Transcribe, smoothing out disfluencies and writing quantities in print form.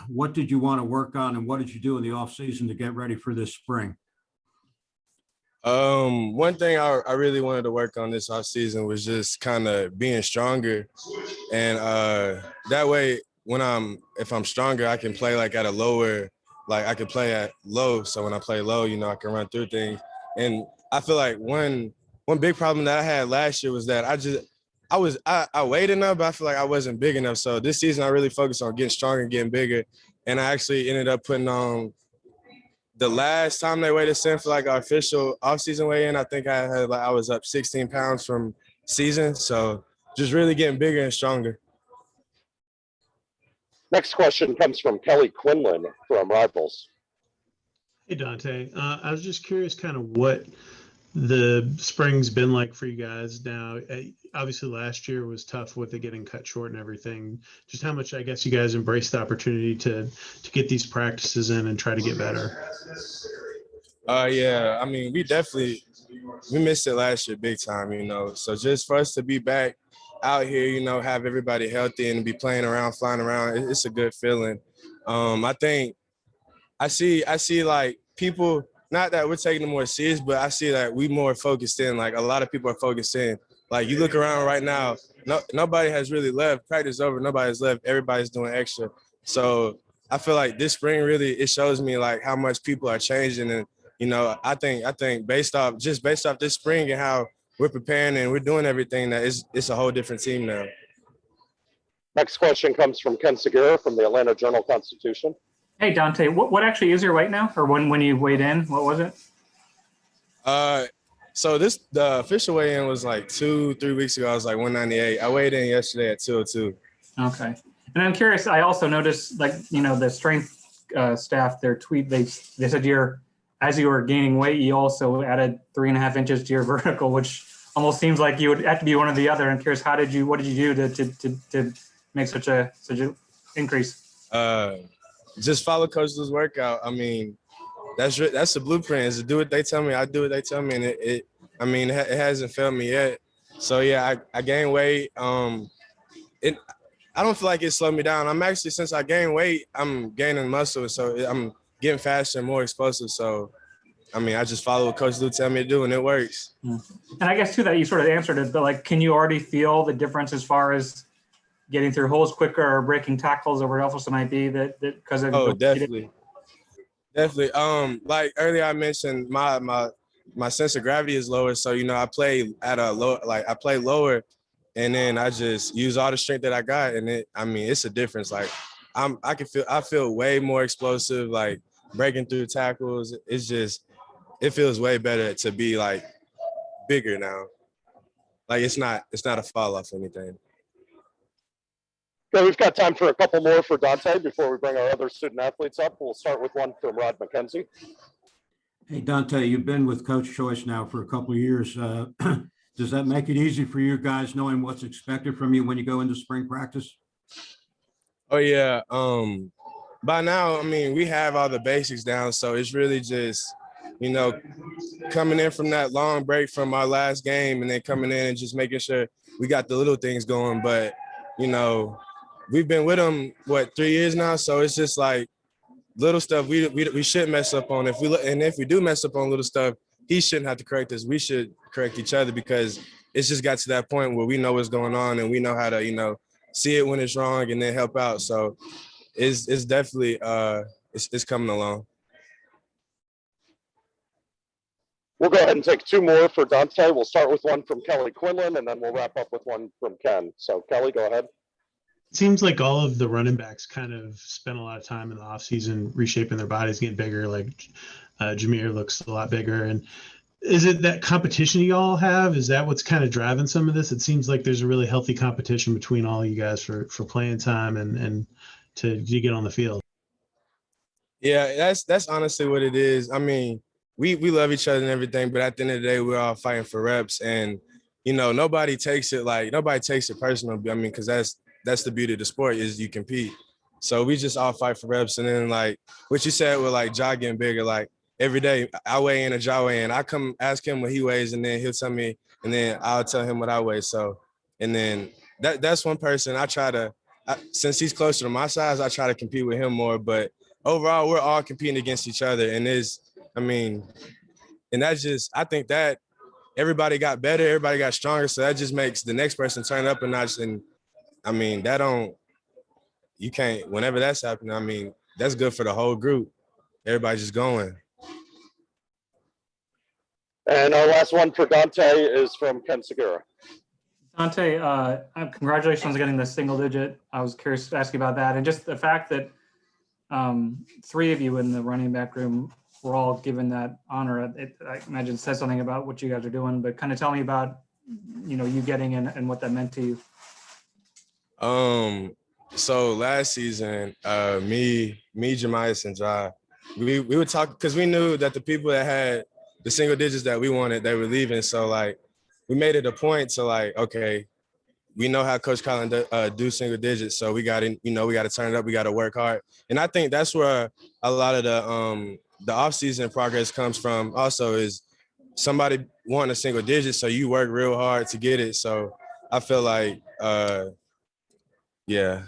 what did you want to work on, and what did you do in the off season to get ready for this spring? One thing I really wanted to work on this off season was just kind of being stronger, and that way if I'm stronger, I can play like at a lower, like I could play at low. So when I play low, I can run through things. And I feel like one big problem that I had last year was that I weighed enough, but I feel like I wasn't big enough. So this season I really focused on getting stronger and getting bigger, and I actually ended up putting on. The last time they weighed us in for like our official offseason weigh-in, I think I was up 16 pounds from season. So just really getting bigger and stronger. Next question comes from Kelly Quinlan from Rivals. Hey, Dontae. I was just curious kind of what the spring's been like for you guys now. Obviously, last year was tough with it getting cut short and everything. Just how much, I guess, you guys embraced the opportunity to get these practices in and try to get better. Yeah, I mean, we missed it last year big time, So just for us to be back out here, have everybody healthy and be playing around, flying around, it's a good feeling. I think I see like people, not that we're taking it more serious, but I see that we more focused in. Like a lot of people are focused in. Like you look around right now, nobody has really left. Practice over, nobody's left. Everybody's doing extra. So I feel like this spring really, it shows me like how much people are changing. And, I think based off this spring and how we're preparing and we're doing everything, that it's a whole different team now. Next question comes from Ken Segura from the Atlanta Journal-Constitution. Hey, Dontae, what actually is your weight now? Or when you weighed in, what was it? So the official weigh-in was like 2-3 weeks ago. I was like 198. I weighed in yesterday at 202. Okay. And I'm curious, I also noticed the strength staff, their tweet, they said as you were gaining weight, you also added 3.5 inches to your vertical, which almost seems like you would have to be one or the other. I'm curious, what did you do to make such a increase? Just follow coach's workout. I mean, that's the blueprint, is to do what they tell me. I do what they tell me, and it hasn't failed me yet. So yeah, I gained weight. I don't feel like it slowed me down. I'm actually, since I gained weight, I'm gaining muscle, so I'm getting faster and more explosive. So, I mean, I just follow what Coach Lou tell me to do, and it works. And I guess too that you sort of answered it, but like, can you already feel the difference as far as getting through holes quicker or breaking tackles or whatever else it might be that because of? Oh, definitely. Like earlier I mentioned, my sense of gravity is lower, so I play at a low, like I play lower, and then I just use all the strength that I got, and it's a difference. Like I feel way more explosive, like breaking through tackles. It feels way better to be like bigger now. Like it's not a fall off or anything. Okay, we've got time for a couple more for Dontae before we bring our other student athletes up. We'll start with one from Rod McKenzie. Hey, Dontae, you've been with Coach Choice now for a couple of years. Does that make it easy for you guys knowing what's expected from you when you go into spring practice? Oh, yeah. By now, I mean, we have all the basics down, so it's really just, coming in from that long break from our last game and then coming in and just making sure we got the little things going. But, we've been with them, 3 years now? So it's just like little stuff we shouldn't mess up on. If we do mess up on little stuff, he shouldn't have to correct us. We should correct each other, because it's just got to that point where we know what's going on and we know how to, see it when it's wrong and then help out. So it's definitely it's coming along. We'll go ahead and take two more for Dontae. We'll start with one from Kelly Quinlan, and then we'll wrap up with one from Ken. So Kelly, go ahead. It seems like all of the running backs kind of spent a lot of time in the offseason reshaping their bodies, getting bigger. Like Jameer looks a lot bigger. And is it that competition you all have? Is that what's kind of driving some of this? It seems like there's a really healthy competition between all you guys for playing time and to get on the field. Yeah, that's honestly what it is. I mean, we love each other and everything, but at the end of the day, we're all fighting for reps. And, nobody takes it personal. I mean, because that's the beauty of the sport, is you compete. So we just all fight for reps. And then, like what you said with like Ja getting bigger, like every day I weigh in and Ja weigh in. I come ask him what he weighs, and then he'll tell me, and then I'll tell him what I weigh. So, and then that's one person I try to since he's closer to my size, I try to compete with him more. But overall, we're all competing against each other, and and that's just, I think that everybody got better, everybody got stronger, so that just makes the next person turn up a notch. And you can't, whenever that's happening, that's good for the whole group. Everybody just going. And our last one for Dontae is from Ken Segura. Dontae, congratulations on getting the single digit. I was curious to ask you about that. And just the fact that three of you in the running back room were all given that honor, I imagine it says something about what you guys are doing, but kind of tell me about, you getting in and what that meant to you. So last season, me, Jemias, and Ja, we would talk because we knew that the people that had the single digits that we wanted, they were leaving. So we made it a point to okay, we know how Coach Collin do single digits, so we got to, we got to turn it up. We got to work hard, and I think that's where a lot of the off-season progress comes from. Also, is somebody wanting a single digit, so you work real hard to get it. So I feel like, yeah.